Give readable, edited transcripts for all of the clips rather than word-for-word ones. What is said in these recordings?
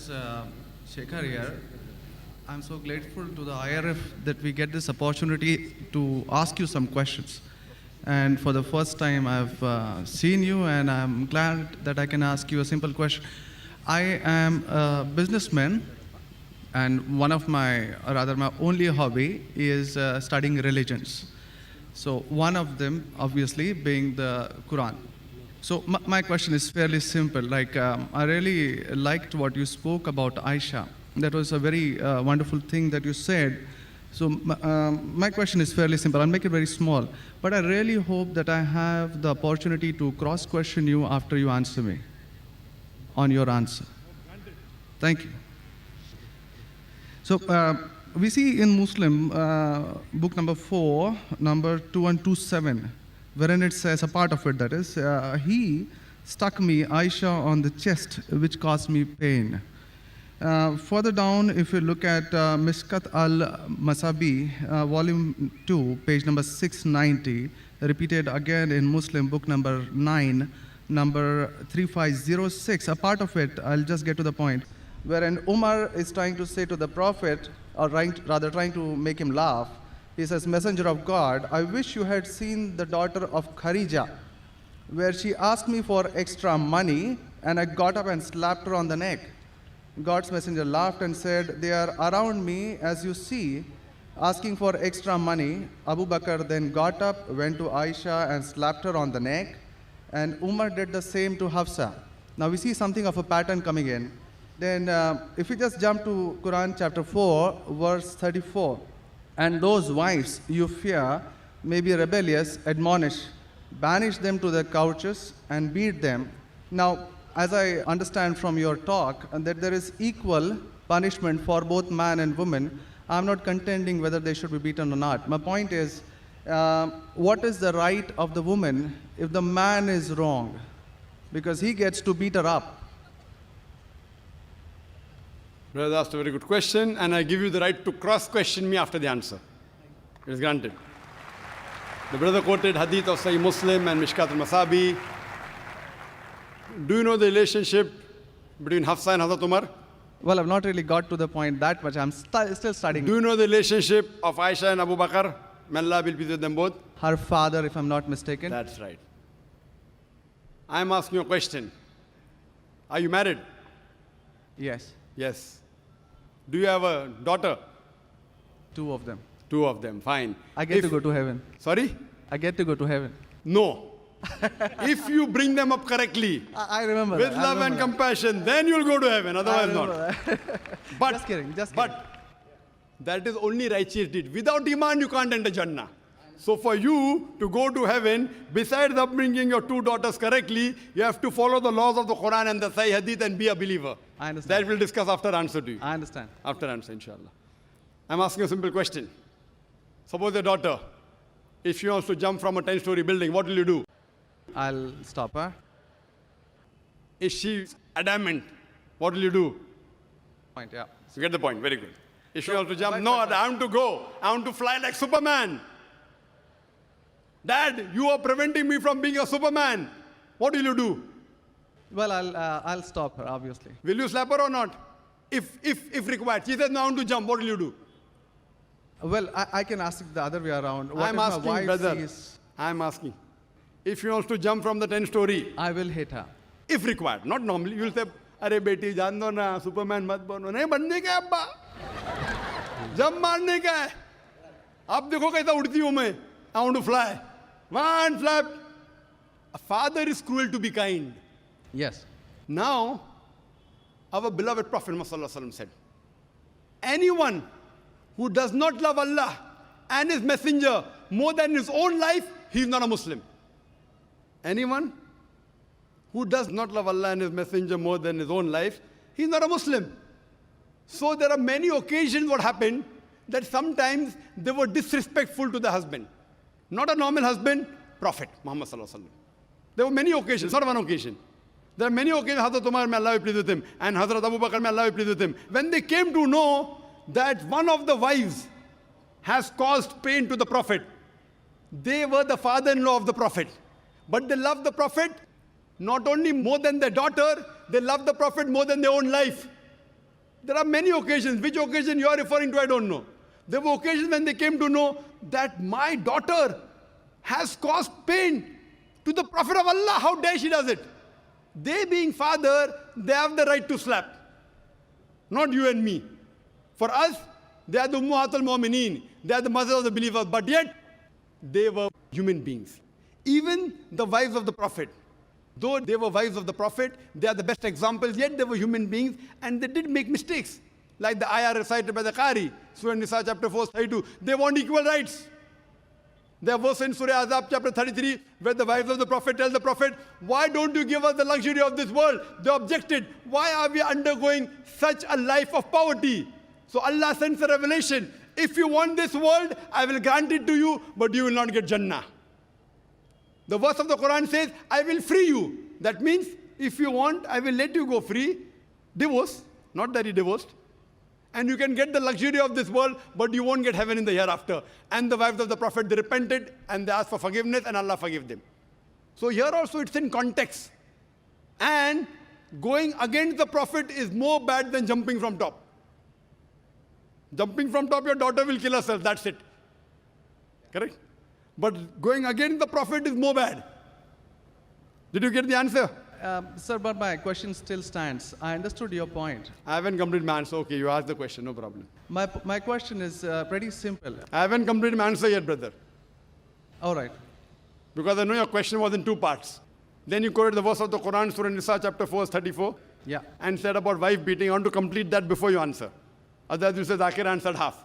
is Shekhar here. I'm so grateful to the IRF that we get this opportunity to ask you some questions. And for the first time, I've seen you, and I'm glad that I can ask you a simple question. I am a businessman, and one of my, or rather my only hobby is studying religions. So one of them, obviously, being the Quran. So my question is fairly simple. Like, I really liked what you spoke about Aisha. That was a very wonderful thing that you said. So my question is fairly simple. I'll make it very small. But I really hope that I have the opportunity to cross-question you after you answer me on your answer. Thank you. So we see in Muslim, book number 4, number 2127, wherein it says, a part of it that is, he stuck me, Aisha, on the chest, which caused me pain. Further down, if you look at Mishkat al-Masabi, volume 2, page number 690, repeated again in Muslim, book number 9, number 3506, a part of it, I'll just get to the point, wherein Umar is trying to say to the Prophet, or rather trying to make him laugh. He says, Messenger of God, I wish you had seen the daughter of Khadija, where she asked me for extra money, and I got up and slapped her on the neck. God's messenger laughed and said, they are around me, as you see, asking for extra money. Abu Bakr then got up, went to Aisha and slapped her on the neck, and Umar did the same to Hafsa. Now we see something of a pattern coming in. Then if we just jump to Quran chapter 4, verse 34, and those wives you fear may be rebellious, admonish, banish them to their couches and beat them. Now, as I understand from your talk, that there is equal punishment for both man and woman. I'm not contending whether they should be beaten or not. My point is, what is the right of the woman if the man is wrong? Because he gets to beat her up. Brother asked a very good question, and I give you the right to cross-question me after the answer. It is granted. The brother quoted hadith of Sahih Muslim and Mishkat al-Masabi. Do you know the relationship between Hafsa and Hazrat Umar? Well, I've not really got to the point that much. I'm still studying. Do you know the relationship of Aisha and Abu Bakr? May Allah be pleased with them both. Her father, if I'm not mistaken. That's right. I'm asking you a question. Are you married? Yes. Yes. Do you have a daughter? 2 of them. 2 of them, fine. I get to go to heaven. Sorry? I get to go to heaven. No. If you bring them up correctly, I remember with love and compassion, then you'll go to heaven, otherwise not. But, just kidding. But that is only righteous deed. Without iman, you can't enter Jannah. So for you to go to heaven, besides upbringing your 2 daughters correctly, you have to follow the laws of the Quran and the Sahih Hadith and be a believer. I understand. That we'll discuss after answer to you. I understand. After answer, inshallah. I'm asking a simple question. Suppose your daughter, if she wants to jump from a 10-story building, what will you do? I'll stop her. Is she adamant? What will you do? Point, yeah. You get the point, very good. If she wants to jump, no, I want to go. I want to fly like Superman. Dad, you are preventing me from being a Superman. What will you do? Well, I'll stop her, obviously. Will you slap her or not? If required. She says, no, I want to jump. What will you do? Well, I can ask it the other way around. What I'm if my asking, wife brother. sees... I'm asking. If she wants to jump from the 10-story. I will hit her. If required. Not normally. You will say, Arey beti, jaan do na, Superman mat bano. Nahi banne ka hai abba. Jump marne ka hai. Ab dekho kaisa udti hu main. I want to fly. One flap. A father is cruel to be kind. Yes. Now, our beloved Prophet Muhammad said, anyone who does not love Allah and His Messenger more than his own life, he is not a Muslim. Anyone who does not love Allah and His Messenger more than his own life, he is not a Muslim. So there are many occasions what happened that sometimes they were disrespectful to the husband. Not a normal husband, Prophet Muhammad sallallahu alaihi wasallam. There were many occasions, not one occasion. There are many occasions, Hazrat Umar, may Allah be pleased with him, and Hazrat Abu Bakr, may Allah be pleased with him. When they came to know that one of the wives has caused pain to the Prophet, they were the father-in-law of the Prophet. But they loved the Prophet not only more than their daughter, they loved the Prophet more than their own life. There are many occasions. Which occasion you are referring to, I don't know. There were occasions when they came to know that my daughter has caused pain to the Prophet of Allah. How dare she does it? They being father, they have the right to slap. Not you and me. For us, they are the Ummahatul Mu'mineen. They are the mothers of the believers. But yet, they were human beings. Even the wives of the Prophet. Though they were wives of the Prophet, they are the best examples, yet they were human beings and they did make mistakes. Like the ayah recited by the Qari, Surah Nisa chapter 4, 32. They want equal rights. There was in Surah Azab chapter 33, where the wives of the Prophet tell the Prophet, why don't you give us the luxury of this world? They objected, why are we undergoing such a life of poverty? So Allah sends a revelation. If you want this world, I will grant it to you, but you will not get Jannah. The verse of the Quran says, I will free you. That means, if you want, I will let you go free. Divorce, not that you divorced. And you can get the luxury of this world, but you won't get heaven in the hereafter. And the wives of the Prophet, they repented and they asked for forgiveness and Allah forgave them. So here also it's in context. And going against the Prophet is more bad than jumping from top. Jumping from top, your daughter will kill herself, that's it. Correct? But going against the Prophet is more bad. Did you get the answer? Sir, but my question still stands. I understood your point. I haven't completed my answer. Okay, you asked the question, no problem. My question is pretty simple. I haven't completed my answer yet, brother. All right. Because I know your question was in two parts. Then you quoted the verse of the Quran, Surah Nisa, chapter 4, 34. Yeah. And said about wife beating. I want to complete that before you answer. Otherwise, you say Zakir answered half.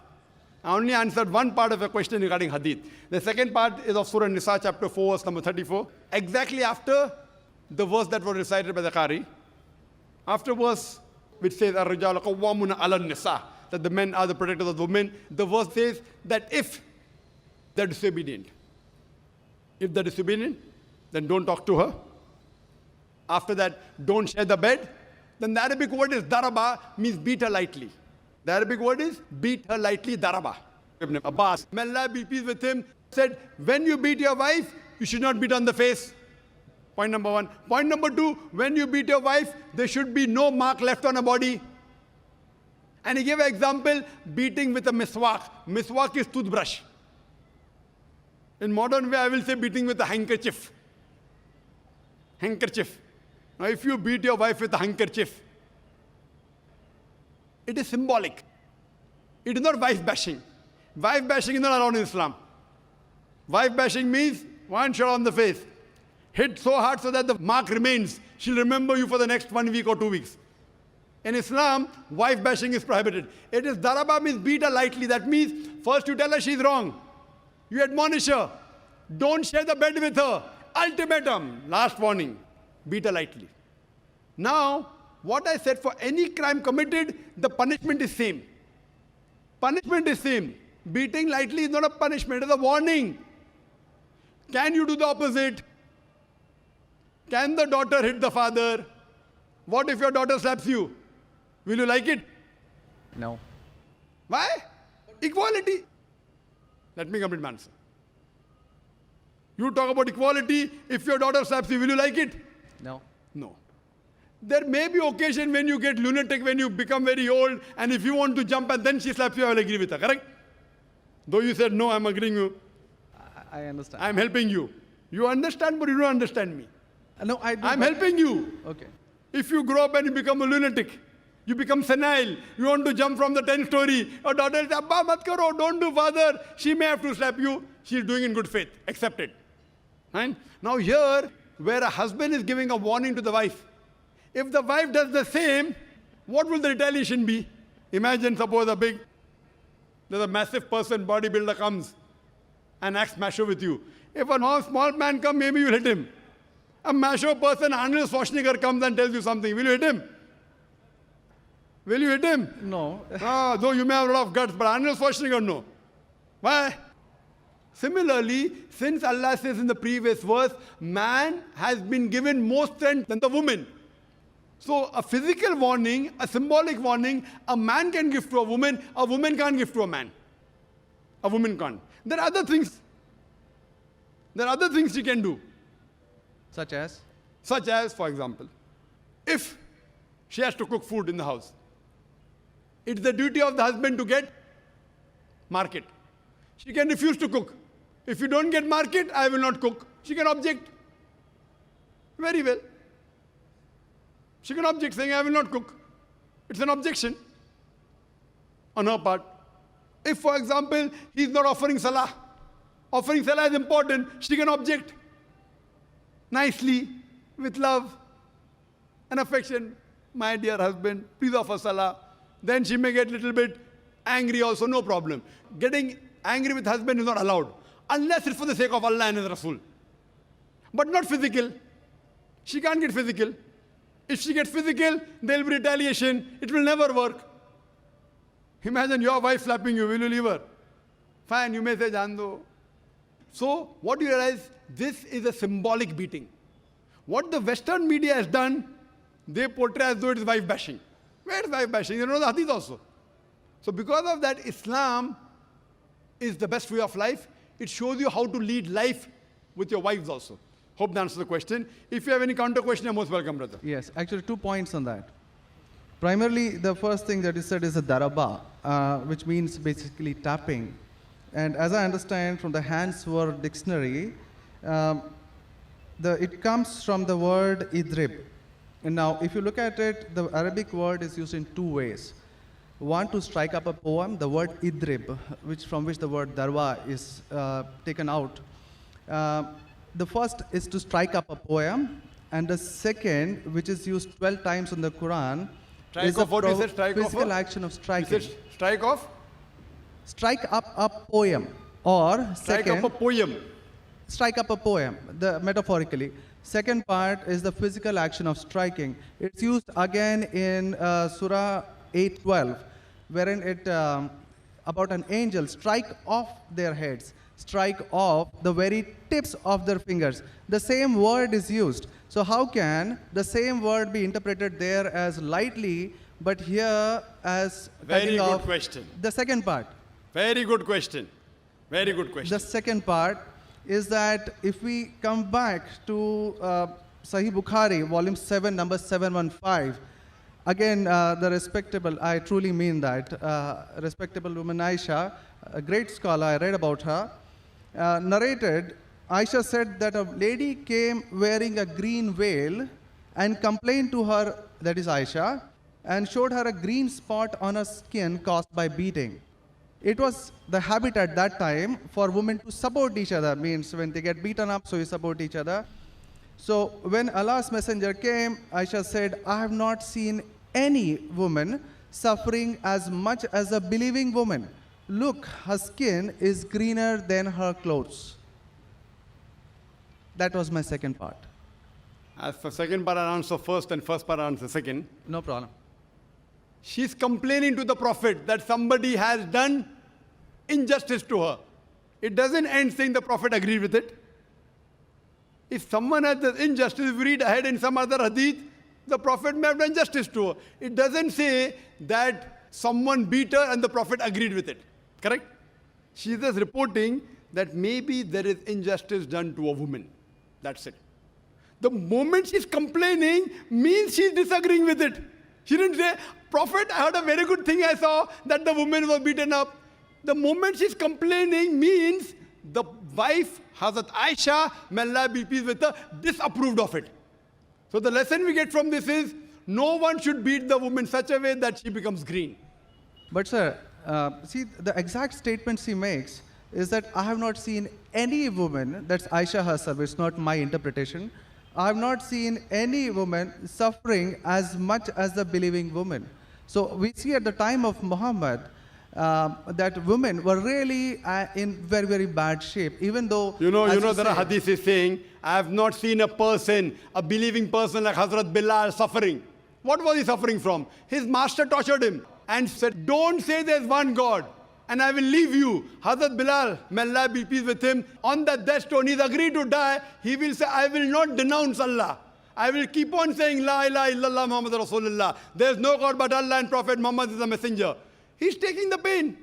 I only answered one part of your question regarding hadith. The second part is of Surah Nisa, chapter 4, verse number 34. Exactly after the verse that was recited by the Qari. After verse which says, Ar-Rijalu Qawwamuna 'ala an-Nisa, that the men are the protectors of the women. The verse says that if they're disobedient, then don't talk to her. After that, don't share the bed. Then the Arabic word is daraba, means beat her lightly. The Arabic word is beat her lightly, daraba. Ibn Abbas, may Allah be pleased with him, said, when you beat your wife, you should not beat on the face. Point number one. Point number two, when you beat your wife, there should be no mark left on her body. And he gave an example, beating with a miswak. Miswak is toothbrush. In modern way, I will say beating with a handkerchief. Handkerchief. Now, if you beat your wife with a handkerchief, it is symbolic. It is not wife bashing. Wife bashing is not allowed in Islam. Wife bashing means one shot on the face. Hit so hard so that the mark remains. She'll remember you for the next 1 week or 2 weeks. In Islam, wife bashing is prohibited. It is daraba, means beat her lightly. That means first you tell her she's wrong. You admonish her. Don't share the bed with her. Ultimatum. Last warning. Beat her lightly. Now, what I said, for any crime committed, the punishment is same. Punishment is same. Beating lightly is not a punishment, it is a warning. Can you do the opposite? Can the daughter hit the father? What if your daughter slaps you? Will you like it? No. Why? Equality. Let me complete my answer. You talk about equality. If your daughter slaps you, will you like it? No. No. There may be occasion when you get lunatic, when you become very old, and if you want to jump and then she slaps you, I will agree with her, correct? Though you said, no, I'm agreeing with you. I understand. I'm helping you. You understand, but you don't understand me. No, I do. I'm helping you. Okay. If you grow up and you become a lunatic, you become senile, you want to jump from the 10th story, your daughter says, Abba, mat karo, don't do, father. She may have to slap you. She's doing in good faith. Accept it. Right? Now here, where a husband is giving a warning to the wife, if the wife does the same, what will the retaliation be? Imagine, suppose there's a massive person, bodybuilder comes and acts macho with you. If a small man comes, maybe you'll hit him. A macho person, Arnold Schwarzenegger, comes and tells you something. Will you hit him? Will you hit him? No. Though you may have a lot of guts, but Arnold Schwarzenegger, no. Why? Similarly, since Allah says in the previous verse, man has been given more strength than the woman. So a physical warning, a symbolic warning, a man can give to a woman can't give to a man. A woman can't. There are other things. There are other things she can do. Such as? Such as, for example, if she has to cook food in the house, It's the duty of the husband to get market. She can refuse to cook. If you don't get market, I will not cook. She can object. Very well. She can object saying, I will not cook. It's an objection on her part. If, for example, he is not offering salah is important, she can object nicely, with love and affection. My dear husband, please offer salah. Then she may get a little bit angry also, no problem. Getting angry with husband is not allowed, unless it's for the sake of Allah and His Rasul. But not physical. She can't get physical. If she gets physical, there will be retaliation. It will never work. Imagine your wife slapping you. Will you leave her? Fine, you may say, Jando. So, what do you realize? This is a symbolic beating. What the Western media has done, they portray as though it is wife bashing. Where is wife bashing? You know the hadith also. So, because of that, Islam is the best way of life. It shows you how to lead life with your wives also. Hope that answers the question. If you have any counter question, you're most welcome, brother. Yes, actually 2 points on that. Primarily, the first thing that you said is a daraba, which means basically tapping. And as I understand from the Hands Word Dictionary, it comes from the word idrib. And now, if you look at it, the Arabic word is used in 2 ways. One, to strike up a poem, the word idrib, from which the word darwa is taken out. The first is to strike up a poem, and the second, which is used 12 times in the Quran, is a physical action of striking. Strike off? Strike up a poem, or strike second, up a poem. Strike up a poem, metaphorically. Second part is the physical action of striking. It's used again in Surah 8:12, wherein it about an angel strike off their heads, strike off the very tips of their fingers. The same word is used. So how can the same word be interpreted there as lightly, but here as very good question. The second part. Very good question. Very good question. The second part is that if we come back to Sahih Bukhari, volume 7, number 715, again, the respectable, I truly mean that, respectable woman Aisha, a great scholar, I read about her, narrated, Aisha said that a lady came wearing a green veil and complained to her, that is Aisha, and showed her a green spot on her skin caused by beating. It was the habit at that time for women to support each other, means when they get beaten up, so you support each other. So when Allah's messenger came, Aisha said, I have not seen any woman suffering as much as a believing woman. Look, her skin is greener than her clothes. That was my second part. As for second part, I'll answer first, and first part, I'll answer second. No problem. She's complaining to the Prophet that somebody has done injustice to her. It doesn't end saying the Prophet agreed with it. If someone has done injustice, if we read ahead in some other hadith, the Prophet may have done justice to her. It doesn't say that someone beat her and the Prophet agreed with it. Correct? She's just reporting that maybe there is injustice done to a woman. That's it. The moment she's complaining means she's disagreeing with it. She didn't say, Prophet, I heard a very good thing I saw, that the woman was beaten up. The moment she's complaining means the wife, Hazrat Aisha, may Allah be pleased with her, disapproved of it. So the lesson we get from this is, no one should beat the woman such a way that she becomes green. But sir, see, the exact statement she makes is that I have not seen any woman, that's Aisha herself, it's not my interpretation, I have not seen any woman suffering as much as the believing woman. So we see at the time of Muhammad that women were really in very, very bad shape, even though... You know there are hadiths saying, I have not seen a person, a believing person like Hazrat Bilal suffering. What was he suffering from? His master tortured him and said, don't say there's one God and I will leave you. Hazrat Bilal, may Allah be pleased with him, on that death stone, he's agreed to die. He will say, I will not denounce Allah. I will keep on saying, La ilaha illallah Muhammad Rasulullah. There is no God but Allah and Prophet Muhammad is a messenger. He's taking the pain.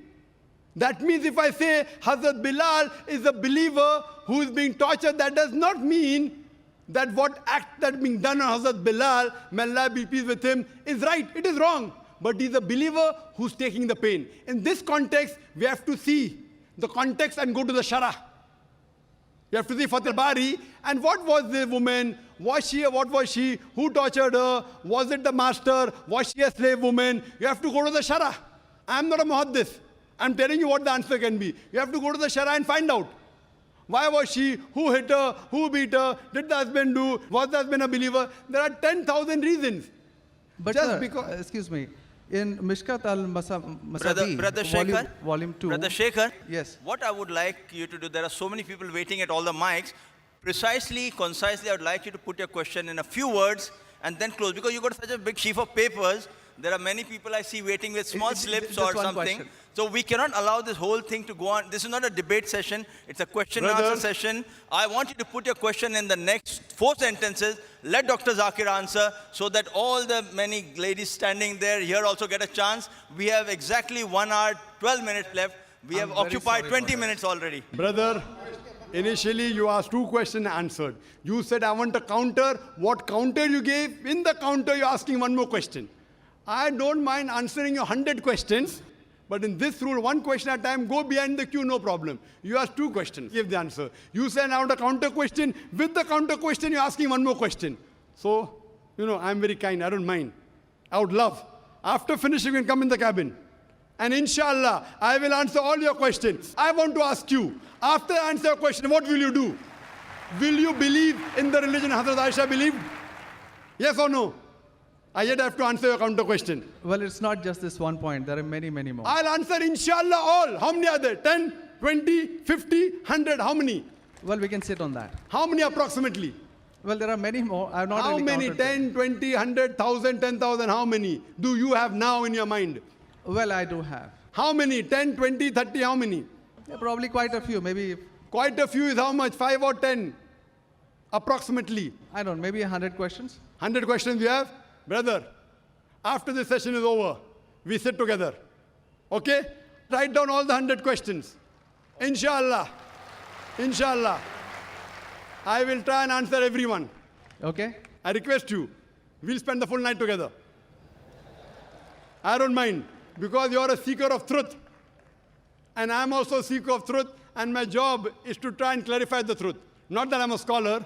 That means if I say Hazrat Bilal is a believer who is being tortured, that does not mean that what act that being done on Hazrat Bilal, may Allah be pleased with him, is right. It is wrong. but he's a believer who's taking the pain. In this context, we have to see the context and go to the Shara. You have to see Fath al-Bari, and what was the woman? What was she? Who tortured her? Was it the master? Was she a slave woman? You have to go to the Shara. I'm not a muhaddith. I'm telling you what the answer can be. You have to go to the Shara and find out. Why was she? Who hit her? Who beat her? Did the husband do? Was the husband a believer? There are 10,000 reasons. But Just sir, because- excuse me, in Mishkat al-Masabi, Brother Shekhar, volume 2. Brother Shekhar, Yes. what I would like you to do, there are so many people waiting at all the mics. Precisely, concisely, I would like you to put your question in a few words and then close. Because you got such a big sheaf of papers, there are many people I see waiting with small slips just or one something. question. So we cannot allow this whole thing to go on. This is not a debate session. It's a question and Brother. answer session. I want you to put your question in the next 4 sentences. Let Dr. Zakir answer so that all the many ladies standing there here also get a chance. We have exactly 1 hour, 12 minutes left. We have very occupied sorry 20 about minutes already. Brother, initially you asked 2 questions answered. You said, I want a counter. What counter you gave? In the counter, you're asking 1 more question. I don't mind answering your 100 questions, but in this rule, 1 question at a time, go behind the queue, no problem. You asked 2 questions, give the answer. You said, I want a counter question. With the counter question, you're asking 1 more question. So, I'm very kind, I don't mind. I would love. After finishing, you can come in the cabin. And inshallah, I will answer all your questions. I want to ask you, after I answer your question, what will you do? Will you believe in the religion Hazrat Aisha believed? Yes or no? I yet have to answer your counter question. Well, it's not just this one point. There are many, many more. I'll answer inshallah all. How many are there? 10, 20, 50, 100? How many? Well, we can sit on that. How many approximately? Well, there are many more. I've not How really many? counted them. 10, 20, 100, 1,000, 10,000? How many do you have now in your mind? Well, I do have. How many? 10, 20, 30? How many? Yeah, probably quite a few. Maybe, Quite a few is how much? 5 or 10? Approximately. I don't know, maybe 100 questions. 100 questions you have? Brother, after this session is over, we sit together. Okay? Write down all the 100 questions. Inshallah. Inshallah. I will try and answer everyone. Okay? I request you. We'll spend the full night together. I don't mind, because you're a seeker of truth. And I'm also a seeker of truth, and my job is to try and clarify the truth. Not that I'm a scholar.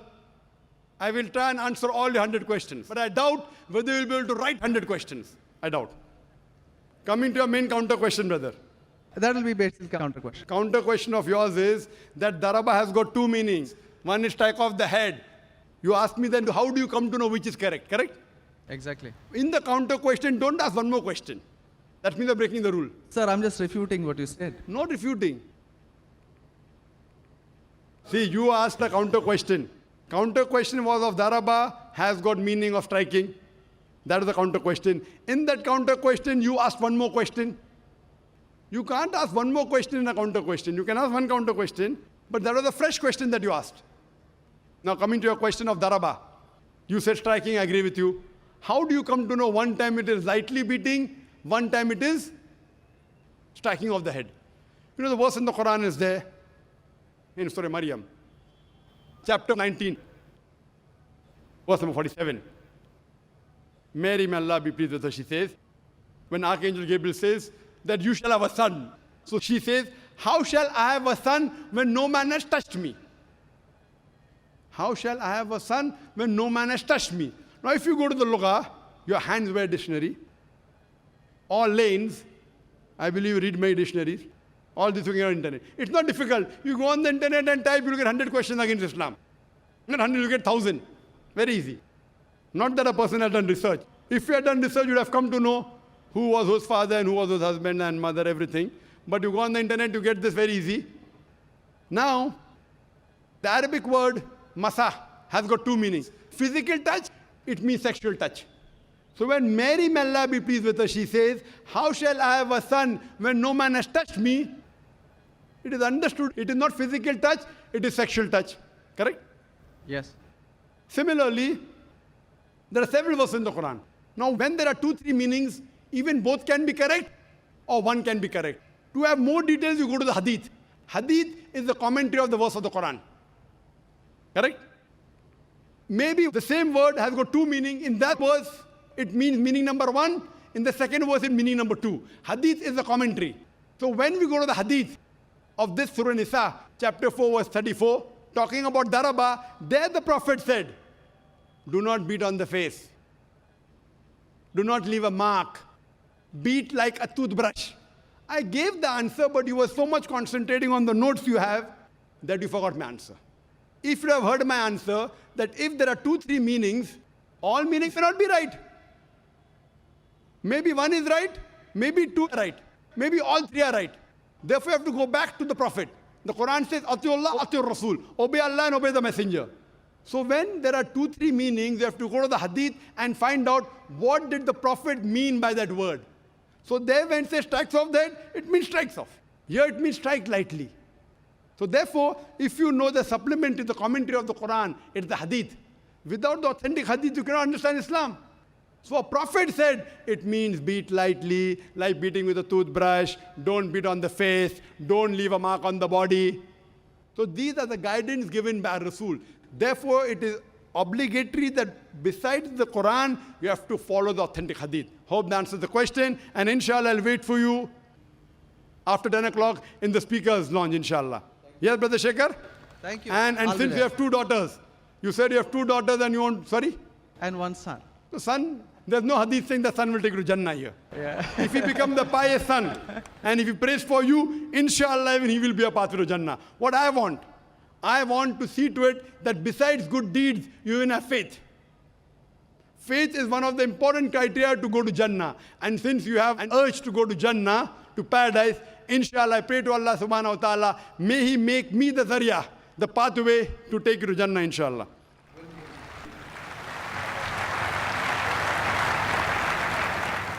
I will try and answer all your 100 questions. But I doubt whether you'll be able to write 100 questions. I doubt. Coming to your main counter question, brother. That will be basically counter question. Counter question of yours is that daraba has got 2 meanings. One is strike off the head. You ask me then, how do you come to know which is correct? Correct? Exactly. In the counter question, don't ask 1 more question. That means you're breaking the rule. Sir, I'm just refuting what you said. Not refuting. See, you asked a counter question. Counter question was of daraba, has got meaning of striking. That is the counter question. In that counter question, you asked 1 more question. You can't ask 1 more question in a counter question. You can ask 1 counter question, but that was a fresh question that you asked. Now coming to your question of daraba. You said striking, I agree with you. How do you come to know one time it is lightly beating, one time it is striking of the head? You know the verse in the Quran is there, in Surah Maryam, chapter 19, verse number 47. Mary, may Allah be pleased with her, she says, when Archangel Gabriel says that you shall have a son. So she says, how shall I have a son when no man has touched me? How shall I have a son when no man has touched me? Now if you go to the Lugha, your hands wear dictionary, all lanes, I believe you read my dictionaries, all this you get on the internet. It's not difficult. You go on the internet and type, you'll get 100 questions against Islam. Not 100, you'll get 1,000. Very easy. Not that a person has done research. If you had done research, you'd have come to know who was whose father and who was whose husband and mother, everything. But you go on the internet, you get this very easy. Now, the Arabic word masa has got 2 meanings. Physical touch, it means sexual touch. So when Mary, may Allah be pleased with her, she says, how shall I have a son when no man has touched me? It is understood. It is not physical touch, it is sexual touch. Correct? Yes. Similarly, there are several verses in the Quran. Now, when there are 2, 3 meanings, even both can be correct or one can be correct. To have more details, you go to the hadith. Hadith is the commentary of the verse of the Quran. Correct? Maybe the same word has got 2 meanings. In that verse, it means meaning number 1. In the second verse, in meaning number 2. Hadith is a commentary. So when we go to the hadith of this Surah Nisa, chapter 4, verse 34, talking about daraba, there the Prophet said, do not beat on the face. Do not leave a mark. Beat like a toothbrush. I gave the answer, but you were so much concentrating on the notes you have that you forgot my answer. If you have heard my answer, that if there are 2-3 meanings, all meanings may not be right. Maybe one is right, maybe 2 are right, maybe all 3 are right. Therefore, you have to go back to the Prophet. The Quran says, Atiullah, Atiur Rasul. Obey Allah and obey the Messenger. So when there are 2-3 meanings, you have to go to the hadith and find out what did the Prophet mean by that word. So there when it says strikes off that, it means strikes off. Here it means strike lightly. So therefore, if you know the supplement to the commentary of the Quran, it's the hadith. Without the authentic hadith, you cannot understand Islam. So a prophet said, it means beat lightly, like beating with a toothbrush, don't beat on the face, don't leave a mark on the body. So these are the guidance given by Rasul. Therefore, it is obligatory that besides the Quran, you have to follow the authentic hadith. Hope that answers the question. And inshallah, I'll wait for you after 10 o'clock in the speaker's lounge, inshallah. Yes, Brother Shekhar? Thank you. And I'll be since you there. have 2 daughters, you said you have 2 daughters and you want, sorry? And one son. The son, there's no hadith saying the son will take you to Jannah here. Yeah. If he become the pious son, and if he prays for you, inshallah, even he will be a path to Jannah. What I want to see to it that besides good deeds, you even have faith. Faith is one of the important criteria to go to Jannah. And since you have an urge to go to Jannah, to paradise, inshallah, I pray to Allah subhanahu wa ta'ala, may He make me the zarya, the pathway to take you to Jannah, inshallah.